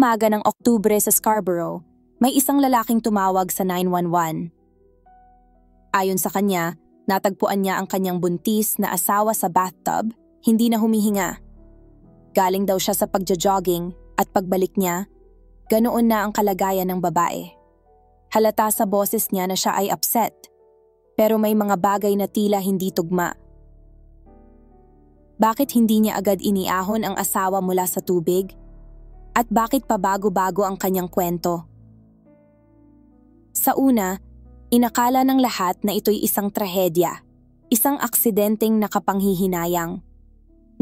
umaga ng Oktubre sa Scarborough, may isang lalaking tumawag sa 911. Ayon sa kanya, natagpuan niya ang kanyang buntis na asawa sa bathtub, hindi na humihinga. Galing daw siya sa pagja-jogging at pagbalik niya, ganoon na ang kalagayan ng babae. Halata sa boses niya na siya ay upset, pero may mga bagay na tila hindi tugma. Bakit hindi niya agad iniahon ang asawa mula sa tubig? At bakit pabago-bago ang kanyang kwento? Sa una, inakala ng lahat na ito'y isang trahedya, isang aksidenteng nakapanghihinayang.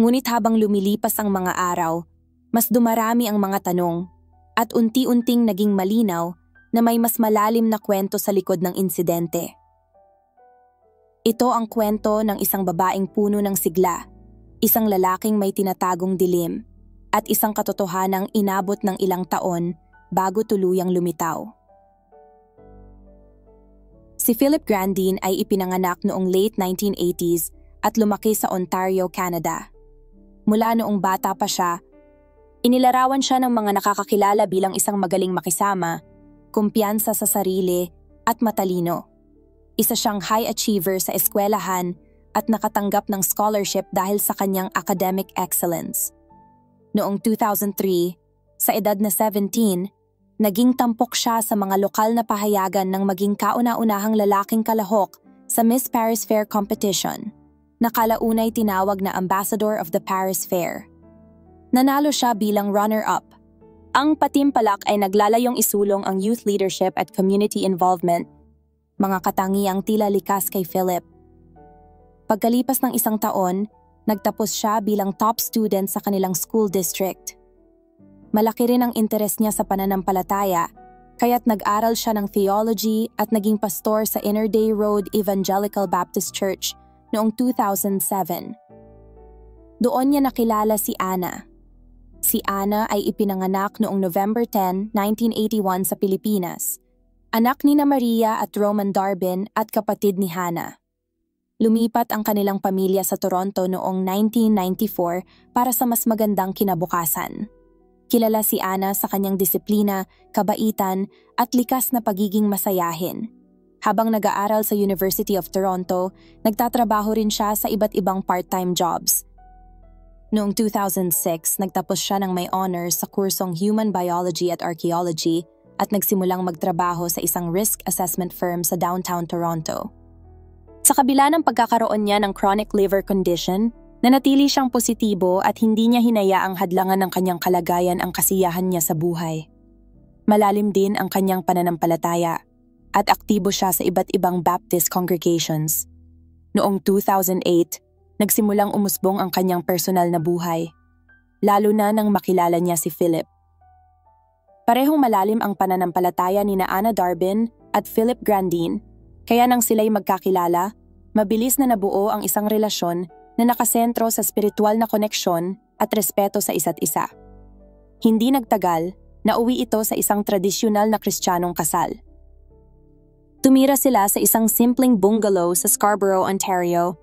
Ngunit habang lumilipas ang mga araw, mas dumarami ang mga tanong at unti-unting naging malinaw na may mas malalim na kwento sa likod ng insidente. Ito ang kwento ng isang babaeng puno ng sigla, isang lalaking may tinatagong dilim, at isang katotohanang inabot ng ilang taon bago tuluyang lumitaw. Si Philip Grandin ay ipinanganak noong late 1980s at lumaki sa Ontario, Canada. Mula noong bata pa siya, inilarawan siya ng mga nakakakilala bilang isang magaling makisama, kumpiyansa sa sarili at matalino. Isa siyang high achiever sa eskwelahan at nakatanggap ng scholarship dahil sa kanyang academic excellence. Noong 2003, sa edad na 17, naging tampok siya sa mga lokal na pahayagan ng maging kauna-unahang lalaking kalahok sa Miss Paris Fair competition, na kalaunay tinawag na Ambassador of the Paris Fair. Nanalo siya bilang runner-up. Ang patimpalak ay naglalayong isulong ang youth leadership at community involvement, mga katangiang tila likas kay Philip. Pagkalipas ng isang taon, nagtapos siya bilang top student sa kanilang school district. Malaki rin ang interes niya sa pananampalataya, kaya't nag-aral siya ng theology at naging pastor sa Inner Day Road Evangelical Baptist Church noong 2007. Doon niya nakilala si Ana. Si Ana ay ipinanganak noong November 10, 1981 sa Pilipinas. Anak ni Maria at Roman Darbin at kapatid ni Hannah. Lumipat ang kanilang pamilya sa Toronto noong 1994 para sa mas magandang kinabukasan. Kilala si Ana sa kanyang disiplina, kabaitan at likas na pagiging masayahin. Habang nag-aaral sa University of Toronto, nagtatrabaho rin siya sa iba't ibang part-time jobs. Noong 2006, nagtapos siya ng may honors sa kursong Human Biology at Archaeology at nagsimulang magtrabaho sa isang risk assessment firm sa downtown Toronto. Sa kabila ng pagkakaroon niya ng chronic liver condition, nanatili siyang positibo at hindi niya hinayaang hadlangan ng kanyang kalagayan ang kasiyahan niya sa buhay. Malalim din ang kanyang pananampalataya at aktibo siya sa iba't ibang Baptist congregations. Noong 2008, nagsimulang umusbong ang kanyang personal na buhay, lalo na nang makilala niya si Philip. Parehong malalim ang pananampalataya ni Ana Darbin at Philip Grandin, kaya nang sila'y magkakilala, mabilis na nabuo ang isang relasyon na nakasentro sa spiritual na koneksyon at respeto sa isa't isa. Hindi nagtagal, nauwi ito sa isang tradisyonal na Kristiyanong kasal. Tumira sila sa isang simpleng bungalow sa Scarborough, Ontario,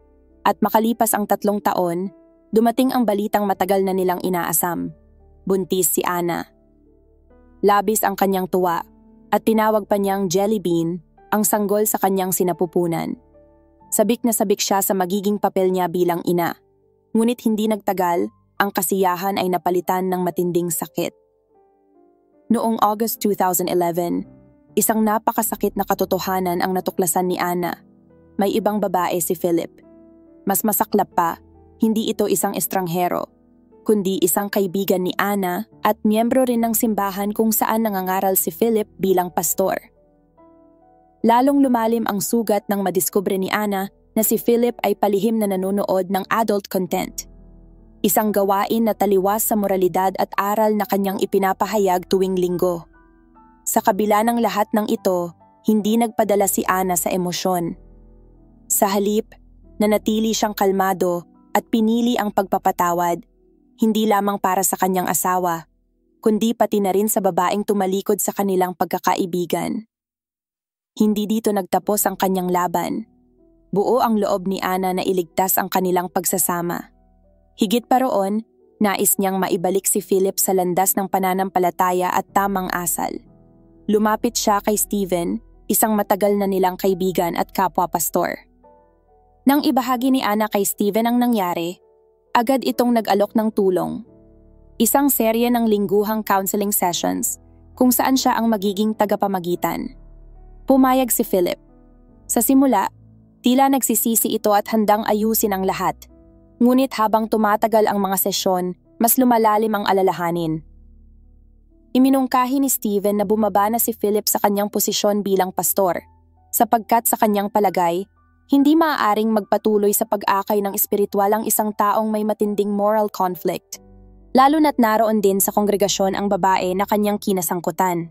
at makalipas ang 3 taon, dumating ang balitang matagal na nilang inaasam. Buntis si Ana. Labis ang kanyang tuwa at tinawag pa niyang Jelly Bean ang sanggol sa kanyang sinapupunan. Sabik na sabik siya sa magiging papel niya bilang ina. Ngunit hindi nagtagal, ang kasiyahan ay napalitan ng matinding sakit. Noong August 2011, isang napakasakit na katotohanan ang natuklasan ni Ana. May ibang babae si Philip. Mas masaklap pa, hindi ito isang estranghero, kundi isang kaibigan ni Ana at miyembro rin ng simbahan kung saan nangangaral si Philip bilang pastor. Lalong lumalim ang sugat nang madiskubre ni Ana na si Philip ay palihim na nanonood ng adult content. Isang gawain na taliwas sa moralidad at aral na kanyang ipinapahayag tuwing linggo. Sa kabila ng lahat ng ito, hindi nagpadala si Ana sa emosyon. Sa halip, nanatili siyang kalmado at pinili ang pagpapatawad, hindi lamang para sa kanyang asawa, kundi pati na rin sa babaeng tumalikod sa kanilang pagkakaibigan. Hindi dito nagtapos ang kanyang laban. Buo ang loob ni Ana na iligtas ang kanilang pagsasama. Higit pa roon, Nais niyang maibalik si Philip sa landas ng pananampalataya at tamang asal. Lumapit siya kay Stephen, isang matagal na nilang kaibigan at kapwa-pastor. Nang ibahagi ni Ana kay Stephen ang nangyari, agad itong nag-alok ng tulong. Isang serye ng lingguhang counseling sessions kung saan siya ang magiging tagapamagitan. Pumayag si Philip. Sa simula, tila nagsisisi ito at handang ayusin ang lahat. Ngunit habang tumatagal ang mga sesyon, mas lumalalim ang alalahanin. Iminungkahi ni Stephen na bumaba na si Philip sa kanyang posisyon bilang pastor, sapagkat sa kanyang palagay, hindi maaaring magpatuloy sa pag-akay ng espiritual ang isang taong may matinding moral conflict, lalo na't naroon din sa kongregasyon ang babae na kanyang kinasangkutan.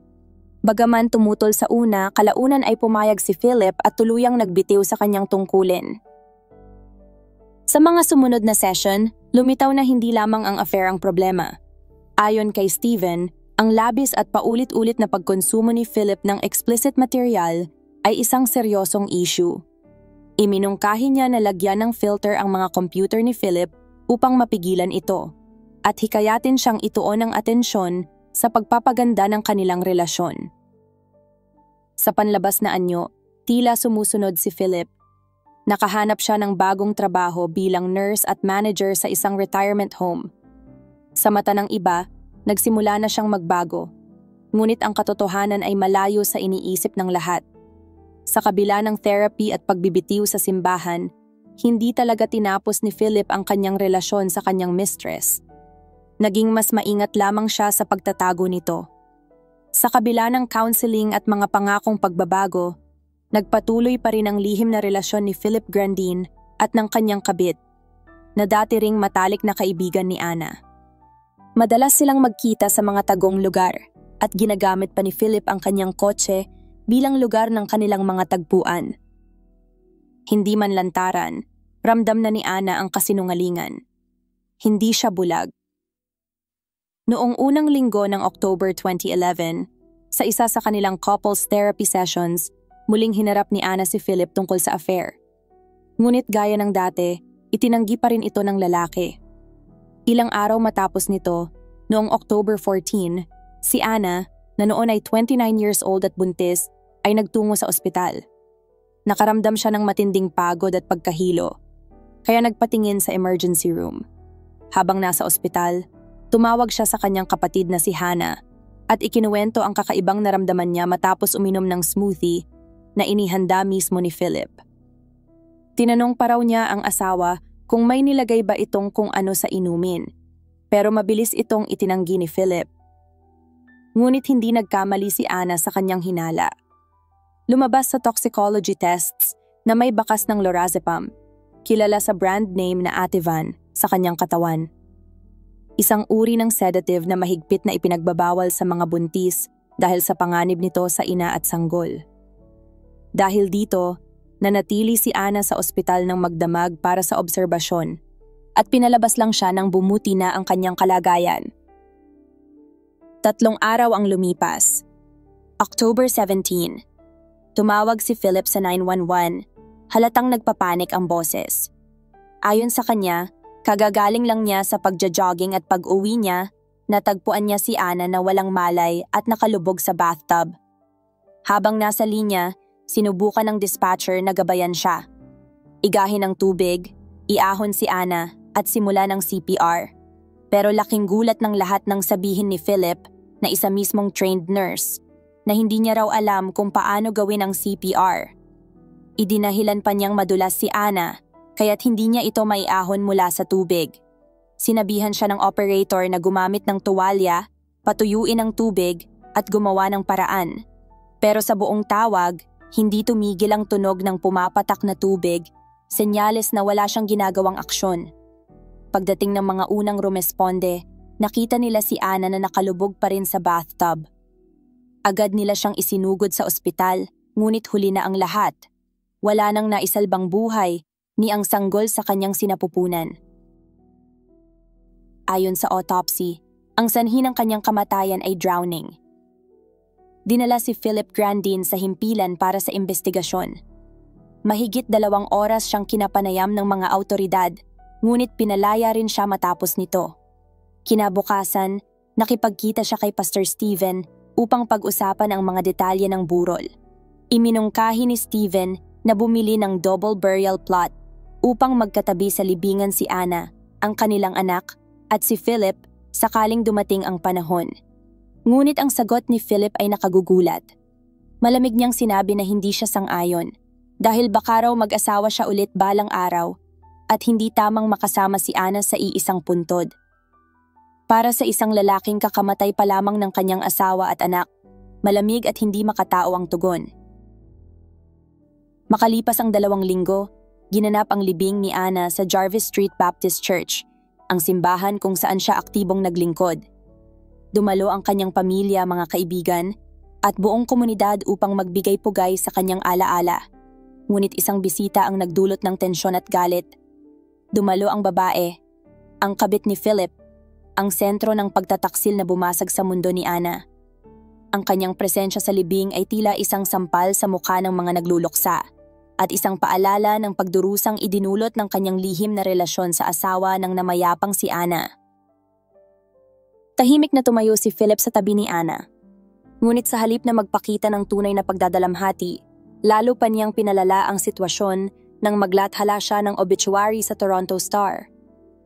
Bagaman tumutol sa una, kalaunan ay pumayag si Philip at tuluyang nagbitiw sa kanyang tungkulin. Sa mga sumunod na session, lumitaw na hindi lamang ang affair ang problema. Ayon kay Stephen, ang labis at paulit-ulit na pagkonsumo ni Philip ng explicit material ay isang seryosong issue. Iminungkahi niya na lagyan ng filter ang mga computer ni Philip upang mapigilan ito, at hikayatin siyang ituon ng atensyon sa pagpapaganda ng kanilang relasyon. Sa panlabas na anyo, tila sumusunod si Philip. Nakahanap siya ng bagong trabaho bilang nurse at manager sa isang retirement home. Sa mata ng iba, nagsimula na siyang magbago. Ngunit ang katotohanan ay malayo sa iniisip ng lahat. Sa kabila ng therapy at pagbibitiw sa simbahan, hindi talaga tinapos ni Philip ang kanyang relasyon sa kanyang mistress. Naging mas maingat lamang siya sa pagtatago nito. Sa kabila ng counseling at mga pangakong pagbabago, nagpatuloy pa rin ang lihim na relasyon ni Philip Grandin at ng kanyang kabit, na dati ring matalik na kaibigan ni Ana. Madalas silang magkita sa mga tagong lugar at ginagamit pa ni Philip ang kanyang kotse bilang lugar ng kanilang mga tagpuan. Hindi man lantaran, ramdam na ni Ana ang kasinungalingan. Hindi siya bulag. Noong unang linggo ng October 2011, sa isa sa kanilang couples therapy sessions, muling hinarap ni Ana si Philip tungkol sa affair. Ngunit gaya ng dati, itinanggi pa rin ito ng lalaki. Ilang araw matapos nito, noong October 14, si Ana, na noon ay 29 years old at buntis, ay nagtungo sa ospital. Nakaramdam siya ng matinding pagod at pagkahilo, kaya nagpatingin sa emergency room. Habang nasa ospital, tumawag siya sa kanyang kapatid na si Hannah at ikinuwento ang kakaibang naramdaman niya matapos uminom ng smoothie na inihanda mismo ni Philip. Tinanong pa raw niya ang asawa kung may nilagay ba itong kung ano sa inumin, pero mabilis itong itinanggi ni Philip. Ngunit hindi nagkamali si Ana sa kanyang hinala. Lumabas sa toxicology tests na may bakas ng lorazepam, kilala sa brand name na Ativan, sa kanyang katawan. Isang uri ng sedative na mahigpit na ipinagbabawal sa mga buntis dahil sa panganib nito sa ina at sanggol. Dahil dito, nanatili si Ana sa ospital ng magdamag para sa obserbasyon at pinalabas lang siya nang bumuti na ang kanyang kalagayan. 3 araw ang lumipas. October 17. Tumawag si Philip sa 911, halatang nagpapanik ang boses. Ayon sa kanya, kagagaling lang niya sa pagja-jogging at pag-uwi niya, natagpuan niya si Ana na walang malay at nakalubog sa bathtub. Habang nasa linya, sinubukan ng dispatcher na gabayan siya. Igahin ng tubig, iahon si Ana at simula ng CPR. Pero laking gulat ng lahat nang sabihin ni Philip, na isa mismong trained nurse, na hindi niya raw alam kung paano gawin ang CPR. Idinahilan pa niyang madulas si Ana, kaya't hindi niya ito maiahon mula sa tubig. Sinabihan siya ng operator na gumamit ng tuwalya, patuyuin ang tubig at gumawa ng paraan. Pero sa buong tawag, hindi tumigil ang tunog ng pumapatak na tubig, senyales na wala siyang ginagawang aksyon. Pagdating ng mga unang rumesponde, nakita nila si Ana na nakalubog pa rin sa bathtub. Agad nila siyang isinugod sa ospital, ngunit huli na ang lahat. Wala nang naisalbang buhay, ni ang sanggol sa kanyang sinapupunan. Ayon sa autopsy, ang sanhi ng kanyang kamatayan ay drowning. Dinala si Philip Grandin sa himpilan para sa investigasyon. Mahigit 2 oras siyang kinapanayam ng mga awtoridad, ngunit pinalaya rin siya matapos nito. Kinabukasan, nakipagkita siya kay Pastor Steven upang pag-usapan ang mga detalye ng burol. Iminungkahi ni Steven na bumili ng double burial plot upang magkatabi sa libingan si Anna, ang kanilang anak, at si Philip sakaling dumating ang panahon. Ngunit ang sagot ni Philip ay nakagugulat. Malamig niyang sinabi na hindi siya sang-ayon dahil baka raw mag-asawa siya ulit balang araw at hindi tamang makasama si Anna sa iisang puntod. Para sa isang lalaking kakamatay pa lamang ng kanyang asawa at anak, malamig at hindi makatao ang tugon. Makalipas ang 2 linggo, ginanap ang libing ni Anna sa Jarvis Street Baptist Church, ang simbahan kung saan siya aktibong naglingkod. Dumalo ang kanyang pamilya, mga kaibigan, at buong komunidad upang magbigay pugay sa kanyang alaala. Ngunit isang bisita ang nagdulot ng tensyon at galit. Dumalo ang babae, ang kabit ni Philip, ang sentro ng pagtataksil na bumasag sa mundo ni Anna. Ang kanyang presensya sa libing ay tila isang sampal sa mukha ng mga nagluluksa at isang paalala ng pagdurusang idinulot ng kanyang lihim na relasyon sa asawa ng namayapang si Anna. Tahimik na tumayo si Philip sa tabi ni Anna. Ngunit sa halip na magpakita ng tunay na pagdadalamhati, lalo pa niyang pinalala ang sitwasyon nang maglathala siya ng obituary sa Toronto Star,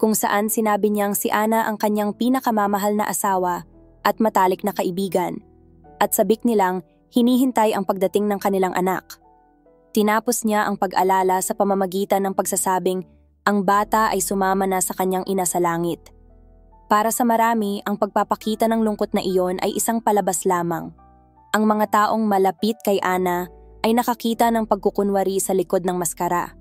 kung saan sinabi niyang si Anna ang kanyang pinakamamahal na asawa at matalik na kaibigan, at sabik nilang hinihintay ang pagdating ng kanilang anak. Tinapos niya ang pag-alala sa pamamagitan ng pagsasabing ang bata ay sumama na sa kanyang ina sa langit. Para sa marami, ang pagpapakita ng lungkot na iyon ay isang palabas lamang. Ang mga taong malapit kay Anna ay nakakita ng pagkukunwari sa likod ng maskara.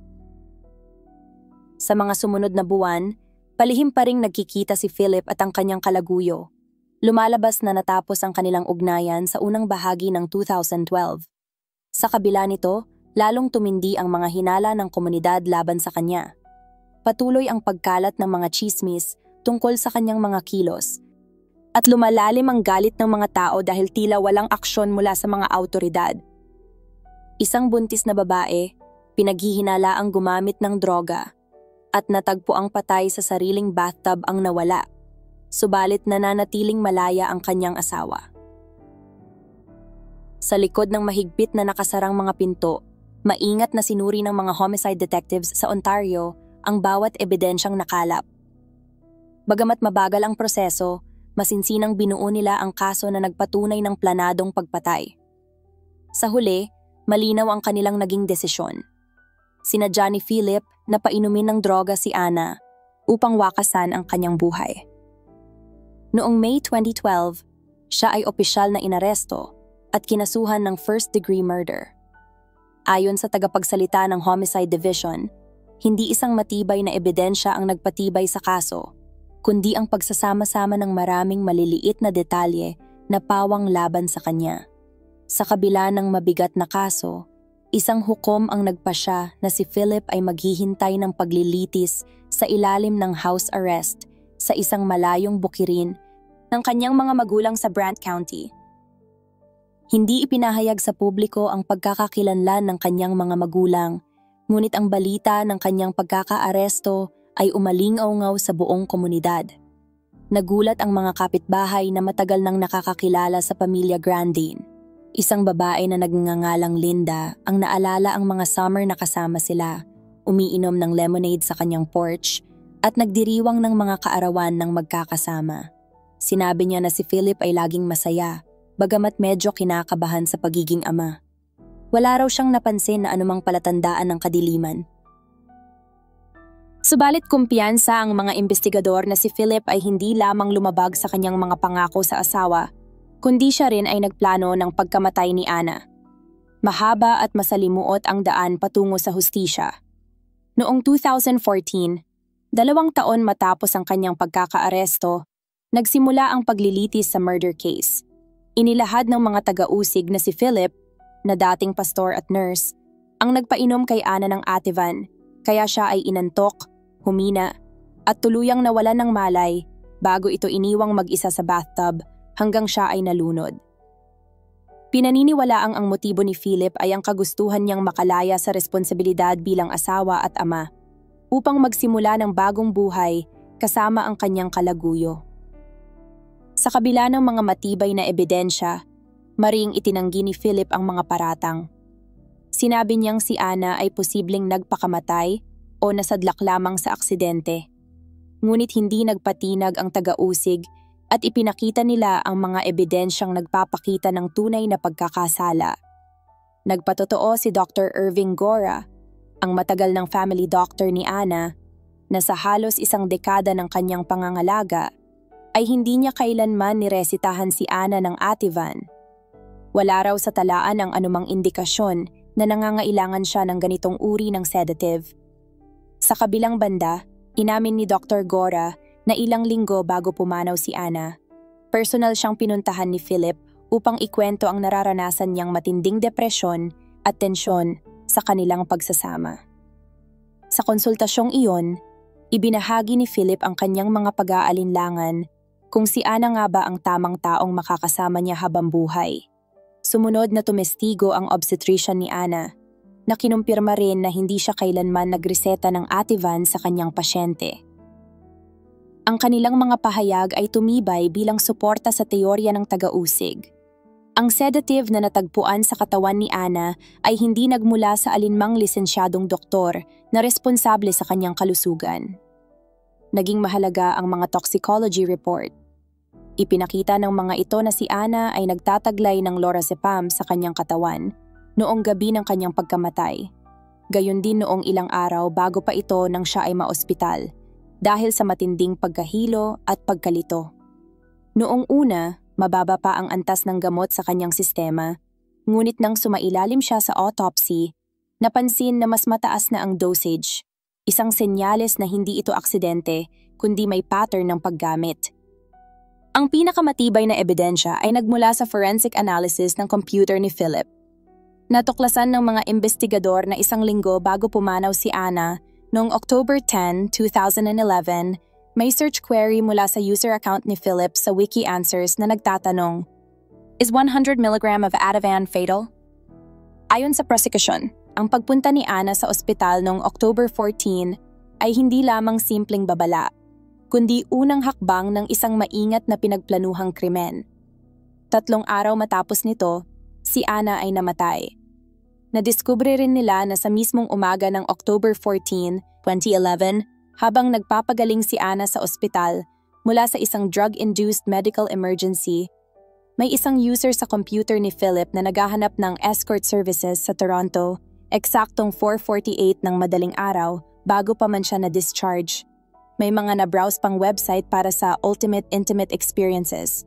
Sa mga sumunod na buwan, palihim pa ring nagkikita si Philip at ang kanyang kalaguyo. Lumalabas na natapos ang kanilang ugnayan sa unang bahagi ng 2012. Sa kabila nito, lalong tumindi ang mga hinala ng komunidad laban sa kanya. Patuloy ang pagkalat ng mga tsismis tungkol sa kanyang mga kilos. At lumalalim ang galit ng mga tao dahil tila walang aksyon mula sa mga awtoridad. Isang buntis na babae, pinaghihinalaang gumamit ng droga, at natagpo ang patay sa sariling bathtub ang nawala, subalit nananatiling malaya ang kanyang asawa. Sa likod ng mahigpit na nakasarang mga pinto, maingat na sinuri ng mga homicide detectives sa Ontario ang bawat ebidensyang nakalap. Bagamat mabagal ang proseso, masinsinang binuo nila ang kaso na nagpatunay ng planadong pagpatay. Sa huli, malinaw ang kanilang naging desisyon. Sinadya ni Philip na painumin ng droga si Anna upang wakasan ang kanyang buhay. Noong May 2012, siya ay opisyal na inaresto at kinasuhan ng first-degree murder. Ayon sa tagapagsalita ng Homicide Division, hindi isang matibay na ebidensya ang nagpatibay sa kaso, kundi ang pagsasama-sama ng maraming maliliit na detalye na pawang laban sa kanya. Sa kabila ng mabigat na kaso, isang hukom ang nagpasya na si Philip ay maghihintay ng paglilitis sa ilalim ng house arrest sa isang malayong bukirin ng kanyang mga magulang sa Brant County. Hindi ipinahayag sa publiko ang pagkakakilanlan ng kanyang mga magulang, ngunit ang balita ng kanyang pagkakaaresto ay umalingaw-ngaw sa buong komunidad. Nagulat ang mga kapitbahay na matagal nang nakakakilala sa pamilya Grandin. Isang babae na nagngangalang Linda ang naalala ang mga summer na kasama sila, umiinom ng lemonade sa kanyang porch at nagdiriwang ng mga kaarawan ng magkakasama. Sinabi niya na si Philip ay laging masaya, bagamat medyo kinakabahan sa pagiging ama. Wala raw siyang napansin na anumang palatandaan ng kadiliman. Subalit kumpiyansa ang mga investigador na si Philip ay hindi lamang lumabag sa kanyang mga pangako sa asawa, kundi siya rin ay nagplano ng pagkamatay ni Anna. Mahaba at masalimuot ang daan patungo sa hustisya. Noong 2014, 2 taon matapos ang kanyang pagkakaaresto, nagsimula ang paglilitis sa murder case. Inilahad ng mga taga-usig na si Philip, na dating pastor at nurse, ang nagpainom kay Anna ng Ativan, kaya siya ay inantok, humina, at tuluyang nawalan ng malay bago ito iniwang mag-isa sa bathtub hanggang siya ay nalunod. Pinaniniwalaang ang motibo ni Philip ay ang kagustuhan niyang makalaya sa responsibilidad bilang asawa at ama upang magsimula ng bagong buhay kasama ang kanyang kalaguyo. Sa kabila ng mga matibay na ebidensya, maring itinanggi ni Philip ang mga paratang. Sinabi niyang si Ana ay posibleng nagpakamatay o nasadlak lamang sa aksidente. Ngunit hindi nagpatinag ang taga-usig at ipinakita nila ang mga ebidensyang nagpapakita ng tunay na pagkakasala. Nagpatotoo si Dr. Irving Gora, ang matagal ng family doctor ni Ana, na sa halos isang dekada ng kanyang pangangalaga ay hindi niya kailanman niresitahan si Ana ng Ativan. Wala raw sa talaan ang anumang indikasyon na nangangailangan siya ng ganitong uri ng sedative. Sa kabilang banda, inamin ni Dr. Gora na ilang linggo bago pumanaw si Ana, personal siyang pinuntahan ni Philip upang ikwento ang nararanasan niyang matinding depresyon at tensyon sa kanilang pagsasama. Sa konsultasyong iyon, ibinahagi ni Philip ang kanyang mga pag-aalinlangan kung si Ana nga ba ang tamang taong makakasama niya habang buhay. Sumunod na tumestigo ang obstetrician ni Ana, na kinumpirma rin na hindi siya kailanman nagreseta ng Ativan sa kanyang pasyente. Ang kanilang mga pahayag ay tumibay bilang suporta sa teorya ng taga-usig. Ang sedative na natagpuan sa katawan ni Ana ay hindi nagmula sa alinmang lisensyadong doktor na responsable sa kanyang kalusugan. Naging mahalaga ang mga toxicology report. Ipinakita ng mga ito na si Ana ay nagtataglay ng lorazepam sa kanyang katawan noong gabi ng kanyang pagkamatay. Gayon din noong ilang araw bago pa ito nang siya ay maospital dahil sa matinding pagkahilo at pagkalito. Noong una, mababa pa ang antas ng gamot sa kanyang sistema, ngunit nang sumailalim siya sa autopsy, napansin na mas mataas na ang dosage, isang senyales na hindi ito aksidente kundi may pattern ng paggamit. Ang pinakamatibay na ebidensya ay nagmula sa forensic analysis ng computer ni Philip. Natuklasan ng mga investigador na isang linggo bago pumanaw si Ana, noong October 10, 2011, may search query mula sa user account ni Philip sa WikiAnswers na nagtatanong, "Is 100 mg of Ativan fatal?" Ayon sa prosecution, ang pagpunta ni Ana sa ospital noong October 14 ay hindi lamang simpleng babala, kundi unang hakbang ng isang maingat na pinagplanuhang krimen. 3 araw matapos nito, si Ana ay namatay. Nadiskubre rin nila na sa mismong umaga ng October 14, 2011, habang nagpapagaling si Ana sa ospital mula sa isang drug-induced medical emergency, may isang user sa computer ni Philip na naghahanap ng escort services sa Toronto, eksaktong 4:48 ng madaling araw bago pa man siya na-discharge. May mga na-browse pang website para sa Ultimate Intimate Experiences.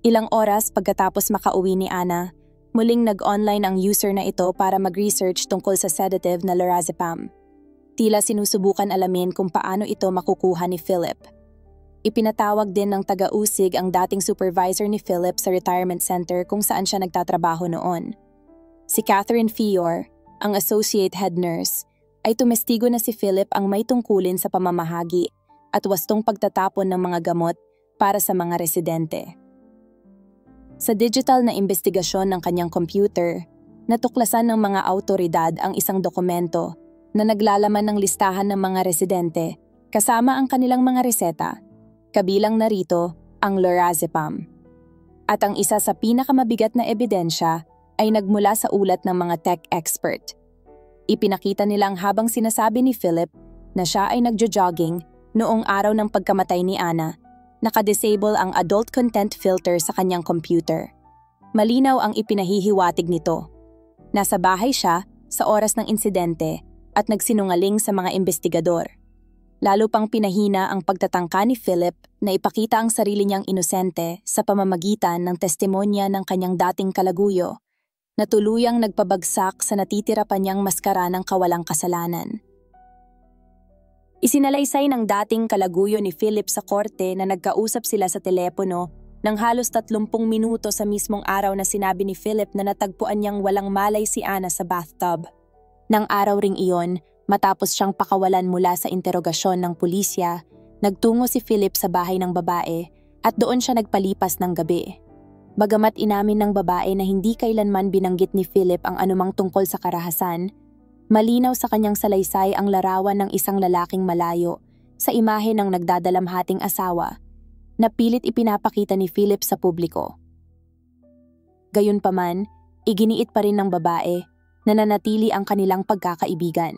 Ilang oras pagkatapos makauwi ni Ana, muling nag-online ang user na ito para mag-research tungkol sa sedative na lorazepam. Tila sinusubukan alamin kung paano ito makukuha ni Philip. Ipinatawag din ng taga-usig ang dating supervisor ni Philip sa retirement center kung saan siya nagtatrabaho noon. Si Catherine Fior, ang associate head nurse, ay tumestigo na si Philip ang may tungkulin sa pamamahagi at wastong pagtatapon ng mga gamot para sa mga residente. Sa digital na investigasyon ng kanyang computer, natuklasan ng mga awtoridad ang isang dokumento na naglalaman ng listahan ng mga residente kasama ang kanilang mga reseta, kabilang narito ang lorazepam. At ang isa sa pinakamabigat na ebidensya ay nagmula sa ulat ng mga tech expert. Ipinakita nilang habang sinasabi ni Philip na siya ay nagjo-jogging noong araw ng pagkamatay ni Ana, naka-disable ang adult content filter sa kanyang computer. Malinaw ang ipinahihiwatig nito. Nasa bahay siya sa oras ng insidente at nagsinungaling sa mga investigador. Lalo pang pinahina ang pagtatangka ni Philip na ipakita ang sarili niyang inosente sa pamamagitan ng testimonya ng kanyang dating kalaguyo na tuluyang nagpabagsak sa natitira pa niyang maskara ng kawalang kasalanan. Isinalaysay ng dating kalaguyo ni Philip sa korte na nagkausap sila sa telepono ng halos 30 minuto sa mismong araw na sinabi ni Philip na natagpuan niyang walang malay si Ana sa bathtub. Nang araw ring iyon, matapos siyang pakawalan mula sa interogasyon ng pulisya, nagtungo si Philip sa bahay ng babae at doon siya nagpalipas ng gabi. Bagamat inamin ng babae na hindi kailanman binanggit ni Philip ang anumang tungkol sa karahasan, malinaw sa kanyang salaysay ang larawan ng isang lalaking malayo sa imahe ng nagdadalamhating asawa na pilit ipinapakita ni Philip sa publiko. Gayunpaman, iginiit pa rin ng babae na nanatili ang kanilang pagkakaibigan.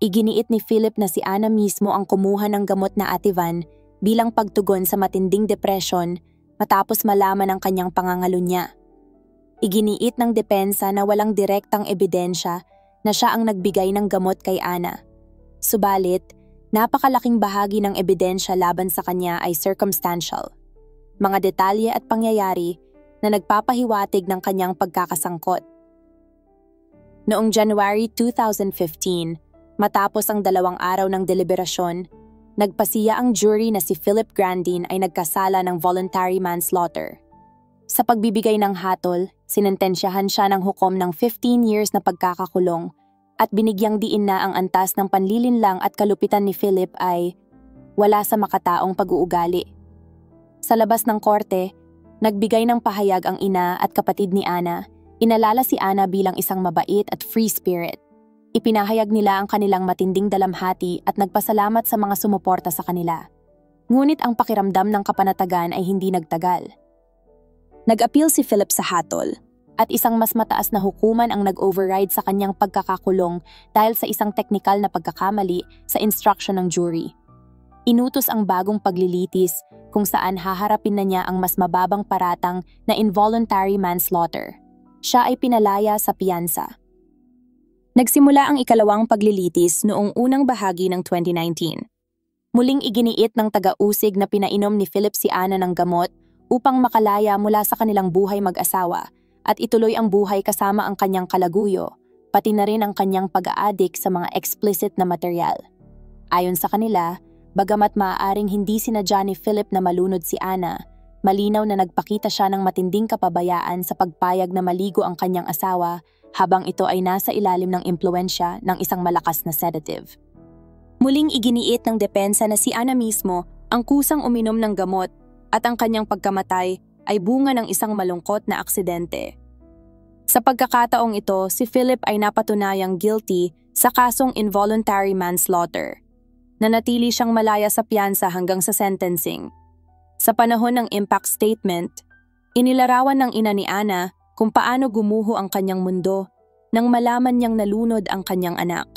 Iginiit ni Philip na si Anna mismo ang kumuha ng gamot na Ativan bilang pagtugon sa matinding depresyon matapos malaman ang kanyang pangangalunya. Iginiit ng depensa na walang direktang ebidensya na siya ang nagbigay ng gamot kay Anna. Subalit, napakalaking bahagi ng ebidensya laban sa kanya ay circumstantial. Mga detalye at pangyayari na nagpapahiwatig ng kanyang pagkakasangkot. Noong January 2015, matapos ang 2 araw ng deliberasyon, nagpasiya ang jury na si Philip Grandin ay nagkasala ng voluntary manslaughter. Sa pagbibigay ng hatol, sinentensyahan siya ng hukom ng 15 years na pagkakakulong at binigyang diin na ang antas ng panlilinlang at kalupitan ni Philip ay wala sa makataong pag-uugali. Sa labas ng korte, nagbigay ng pahayag ang ina at kapatid ni Anna. Inalala si Anna bilang isang mabait at free spirit. Ipinahayag nila ang kanilang matinding dalamhati at nagpasalamat sa mga sumuporta sa kanila. Ngunit ang pakiramdam ng kapanatagan ay hindi nagtagal. Nag-appeal si Philip sa hatol at isang mas mataas na hukuman ang nag-override sa kanyang pagkakakulong dahil sa isang teknikal na pagkakamali sa instruction ng jury. Inutos ang bagong paglilitis kung saan haharapin na niya ang mas mababang paratang na involuntary manslaughter. Siya ay pinalaya sa piyansa. Nagsimula ang ikalawang paglilitis noong unang bahagi ng 2019. Muling iginiit ng taga-usig na pinainom ni Philip si Anna ng gamot upang makalaya mula sa kanilang buhay mag-asawa at ituloy ang buhay kasama ang kanyang kalaguyo, pati na rin ang kanyang pag-aadik sa mga explicit na material. Ayon sa kanila, bagamat maaaring hindi sinadya ni Philip na malunod si Anna, malinaw na nagpakita siya ng matinding kapabayaan sa pagpayag na maligo ang kanyang asawa habang ito ay nasa ilalim ng impluensya ng isang malakas na sedative. Muling iginiit ng depensa na si Anna mismo ang kusang uminom ng gamot at ang kanyang pagkamatay ay bunga ng isang malungkot na aksidente. Sa pagkakataong ito, si Philip ay napatunayang guilty sa kasong involuntary manslaughter. Nanatili siyang malaya sa piyansa hanggang sa sentencing. Sa panahon ng impact statement, inilarawan ng ina ni Anna kung paano gumuho ang kanyang mundo nang malaman niyang nalunod ang kanyang anak.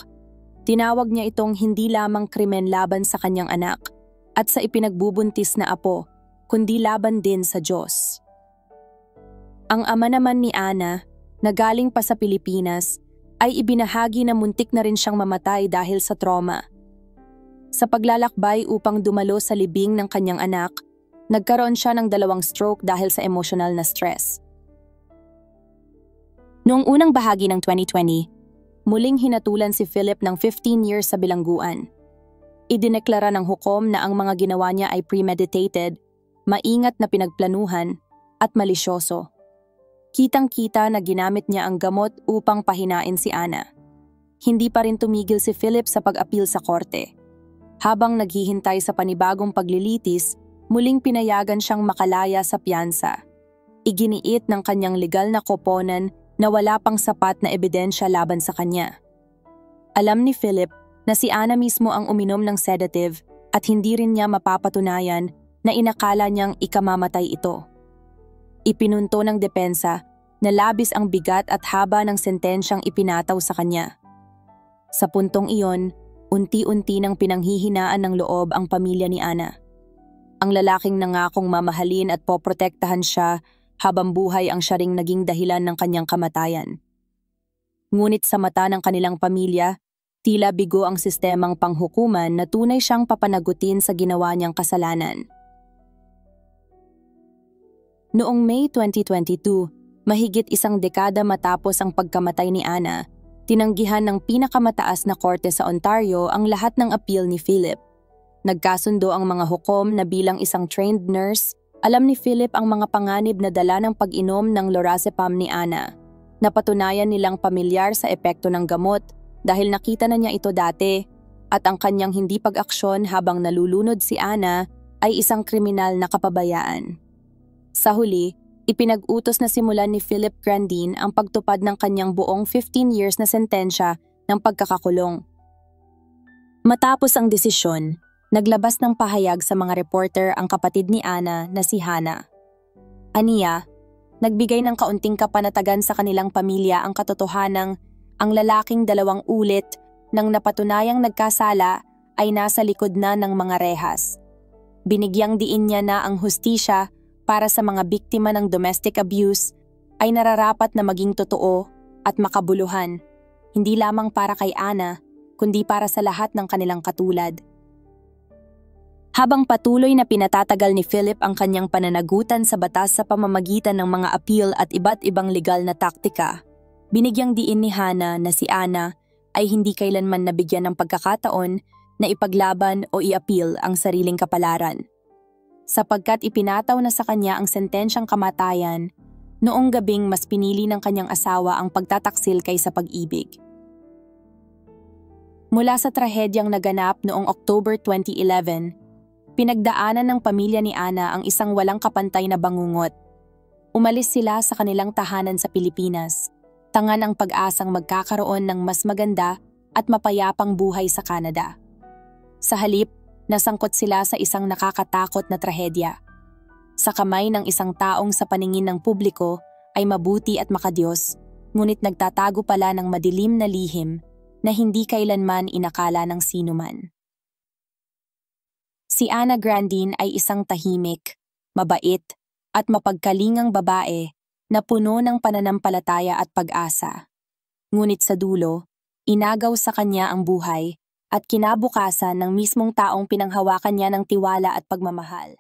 Tinawag niya itong hindi lamang krimen laban sa kanyang anak at sa ipinagbubuntis na apo, kundi laban din sa Diyos. Ang ama naman ni Anna, na galing pa sa Pilipinas, ay ibinahagi na muntik na rin siyang mamatay dahil sa trauma. Sa paglalakbay upang dumalo sa libing ng kanyang anak, nagkaroon siya ng 2 stroke dahil sa emotional na stress. Noong unang bahagi ng 2020, muling hinatulan si Philip ng 15 years sa bilangguan. Idineklara ng hukom na ang mga ginawa niya ay premeditated, maingat na pinagplanuhan, at malisyoso. Kitang-kita na ginamit niya ang gamot upang pahinain si Anna. Hindi pa rin tumigil si Philip sa pag-appeal sa korte. Habang naghihintay sa panibagong paglilitis, muling pinayagan siyang makalaya sa piyansa. Iginiit ng kanyang legal na koponan na wala pang sapat na ebidensya laban sa kanya. Alam ni Philip na si Anna mismo ang uminom ng sedative at hindi rin niya mapapatunayan na inakala niyang ikamamatay ito. Ipinunto ng depensa na labis ang bigat at haba ng sentensyang ipinataw sa kanya. Sa puntong iyon, unti-unti nang pinanghihinaan ng loob ang pamilya ni Anna. Ang lalaking nangakong mamahalin at poprotektahan siya habang buhay ang siya ring naging dahilan ng kanyang kamatayan. Ngunit sa mata ng kanilang pamilya, tila bigo ang sistemang panghukuman na tunay siyang papanagutin sa ginawa niyang kasalanan. Noong May 2022, mahigit 1 dekada matapos ang pagkamatay ni Anna, tinanggihan ng pinakamataas na korte sa Ontario ang lahat ng appeal ni Philip. Nagkasundo ang mga hukom na bilang isang trained nurse, alam ni Philip ang mga panganib na dala ng pag-inom ng lorazepam ni Anna. Napatunayan nilang pamilyar sa epekto ng gamot dahil nakita na niya ito dati at ang kanyang hindi pag-aksyon habang nalulunod si Anna ay isang kriminal na kapabayaan. Sa huli, ipinag-utos na simulan ni Philip Grandin ang pagtupad ng kanyang buong 15 years na sentensya ng pagkakakulong. Matapos ang desisyon, Naglabas ng pahayag sa mga reporter ang kapatid ni Ana na si Hana. Aniya, nagbigay ng kaunting kapanatagan sa kanilang pamilya ang katotohanang ang lalaking 2 ulit nang napatunayang nagkasala ay nasa likod na ng mga rehas. Binigyang diin niya na ang hustisya para sa mga biktima ng domestic abuse ay nararapat na maging totoo at makabuluhan, hindi lamang para kay Ana, kundi para sa lahat ng kanilang katulad. Habang patuloy na pinatatagal ni Philip ang kanyang pananagutan sa batas sa pamamagitan ng mga appeal at iba't ibang legal na taktika, binigyang diin ni Hana na si Ana ay hindi kailanman nabigyan ng pagkakataon na ipaglaban o i-appeal ang sariling kapalaran. Sapagkat ipinataw na sa kanya ang sentensyang kamatayan, noong gabing mas pinili ng kanyang asawa ang pagtataksil kaysa pag-ibig. Mula sa trahedyang naganap noong October 2011, pinagdaanan ng pamilya ni Ana ang isang walang kapantay na bangungot. Umalis sila sa kanilang tahanan sa Pilipinas, tangan ang pag-asang magkakaroon ng mas maganda at mapayapang buhay sa Canada. Sa halip, nasangkot sila sa isang nakakatakot na trahedya. Sa kamay ng isang taong sa paningin ng publiko ay mabuti at makadiyos, ngunit nagtatago pala ng madilim na lihim na hindi kailanman inakala ng sinuman. Si Ana Grandin ay isang tahimik, mabait, at mapagkalingang babae na puno ng pananampalataya at pag-asa. Ngunit sa dulo, inagaw sa kanya ang buhay at kinabukasan ng mismong taong pinanghawakan niya ng tiwala at pagmamahal.